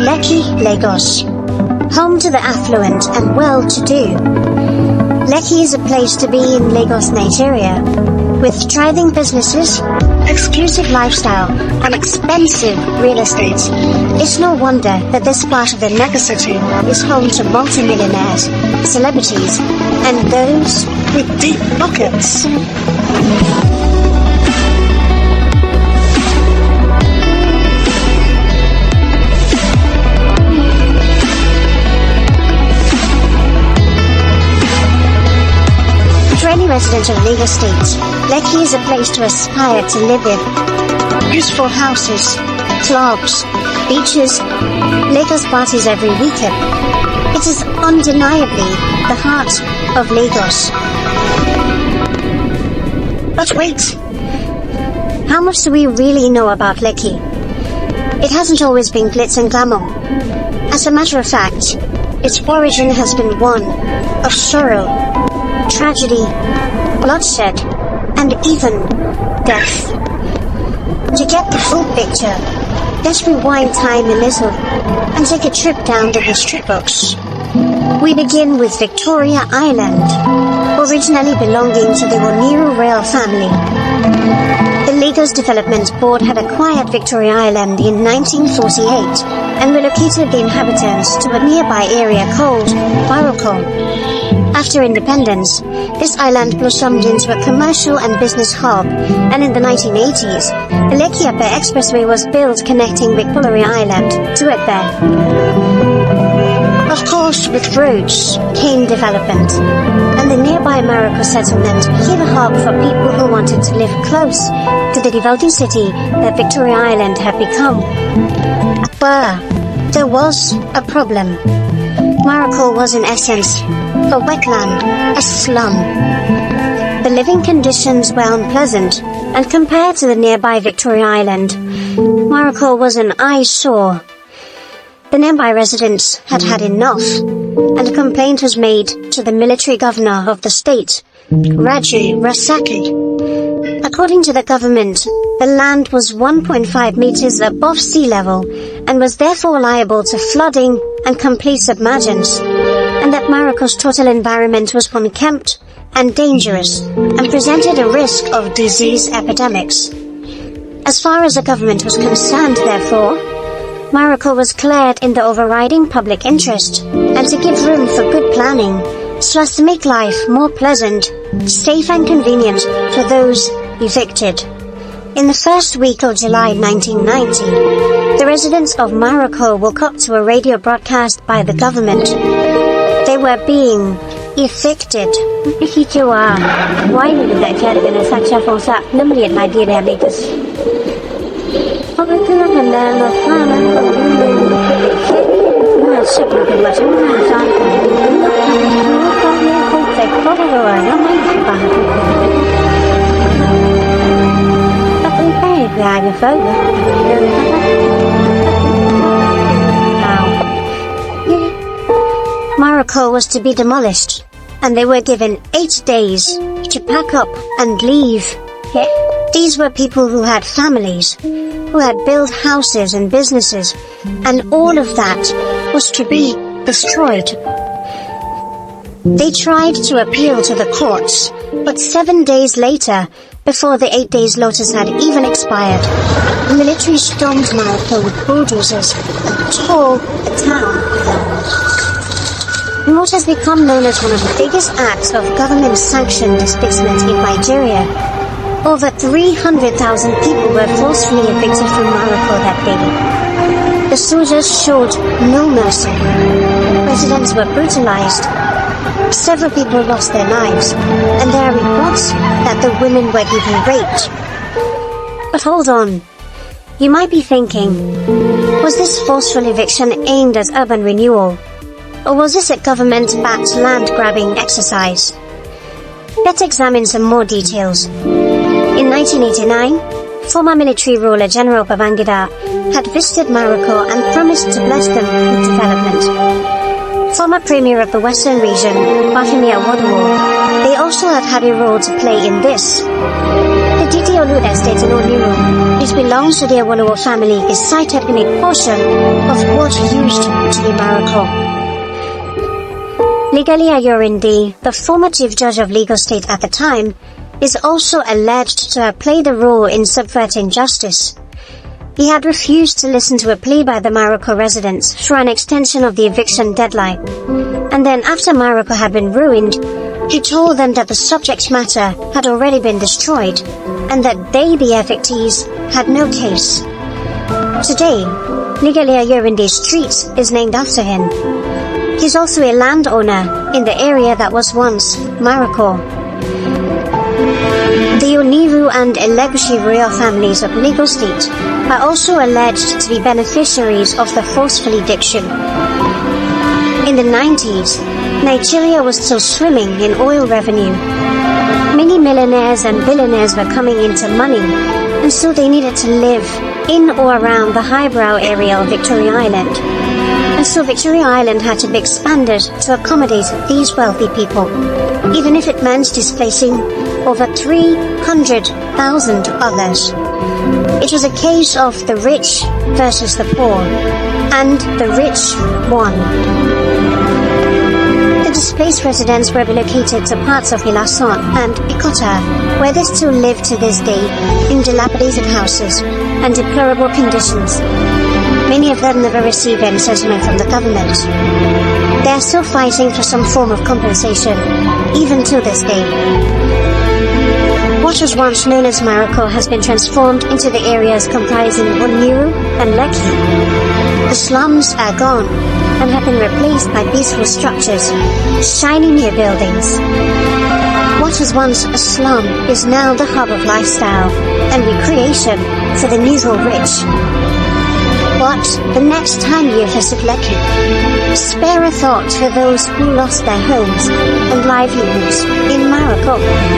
Lekki, Lagos. Home to the affluent and well-to-do. Lekki is a place to be in Lagos, Nigeria. With thriving businesses, exclusive lifestyle, and expensive real estate, it's no wonder that this part of the megacity is home to multimillionaires, celebrities, and those with deep pockets. For any resident of Lagos State, Lekki is a place to aspire to live in. Beautiful houses, clubs, beaches, Lagos parties every weekend. It is undeniably the heart of Lagos. But wait, how much do we really know about Lekki? It hasn't always been glitz and glamour. As a matter of fact, its origin has been one of sorrow, tragedy, bloodshed, and even death. To get the full picture, let's rewind time a little and take a trip down the history books. We begin with Victoria Island, originally belonging to the Oniru royal family. The Lagos Development Board had acquired Victoria Island in 1948 and relocated the inhabitants to a nearby area called Morocco. After independence, this island blossomed into a commercial and business hub, and in the 1980s, the Lekki Expressway was built connecting Victoria Island to Ekpe. Of course, with roads came development, and the nearby Morocco settlement became a hub for people who wanted to live close to the developing city that Victoria Island had become. But there was a problem. Morocco was in essence a wetland, a slum. The living conditions were unpleasant, and compared to the nearby Victoria Island, Morocco was an eyesore. The nearby residents had had enough, and a complaint was made to the military governor of the state, Raju Rasaki. According to the government, the land was 1.5 meters above sea level and was therefore liable to flooding and complete submergence, and that Morocco's total environment was unkempt and dangerous and presented a risk of disease epidemics. As far as the government was concerned, therefore, Morocco was cleared in the overriding public interest and to give room for good planning so as to make life more pleasant, safe and convenient for those evicted. In the first week of July 1990, the residents of Morocco woke up to a radio broadcast by the government. They were being evicted. Morocco was to be demolished, and they were given 8 days to pack up and leave. These were people who had families, who had built houses and businesses, and all of that was to be destroyed. They tried to appeal to the courts, but 7 days later, before the 8 days notice had even expired, the military stormed Morocco with bulldozers and tore the town. In what has become known as one of the biggest acts of government-sanctioned displacement in Nigeria, over 300,000 people were forcefully evicted from Morocco that day. The soldiers showed no mercy. Residents were brutalized. Several people lost their lives, and there are reports that the women were even raped. But hold on. You might be thinking, was this forceful eviction aimed at urban renewal? Or was this a government-backed land-grabbing exercise? Let's examine some more details. In 1989, former military ruler General Babangida had visited Morocco and promised to bless them with development. Former premier of the western region, Bafemi Awolowo, they also had a role to play in this. The Didi-Olu estate in Oniru, which belongs to the Awolowo family, is cited in a portion of what you to be Morocco. Legally Ayorindi, the former chief judge of Lagos State at the time, is also alleged to have played a role in subverting justice. He had refused to listen to a plea by the Morocco residents for an extension of the eviction deadline, and then after Morocco had been ruined, he told them that the subject matter had already been destroyed, and that they, the evictees, had no case. Today, Legally Ayorindi Street is named after him. He's also a landowner in the area that was once Morocco. The Oniru and Elegushi royal families of Lagos State are also alleged to be beneficiaries of the forceful eviction. In the 90s, Nigeria was still swimming in oil revenue. Many millionaires and billionaires were coming into money, and so they needed to live in or around the highbrow area of Victoria Island. And so Victoria Island had to be expanded to accommodate these wealthy people, even if it meant displacing over 300,000 others. It was a case of the rich versus the poor, and the rich won. The displaced residents were relocated to parts of Ilasan and Ikota, where they still live to this day in dilapidated houses and deplorable conditions. Many of them never received any settlement from the government. They are still fighting for some form of compensation, even to this day. What was once known as Morocco has been transformed into the areas comprising Oniru and Lekki. The slums are gone and have been replaced by peaceful structures, shiny new buildings. What was once a slum is now the hub of lifestyle and recreation for the usual rich. But the next time you visit Lekki, spare a thought for those who lost their homes and livelihoods in Morocco.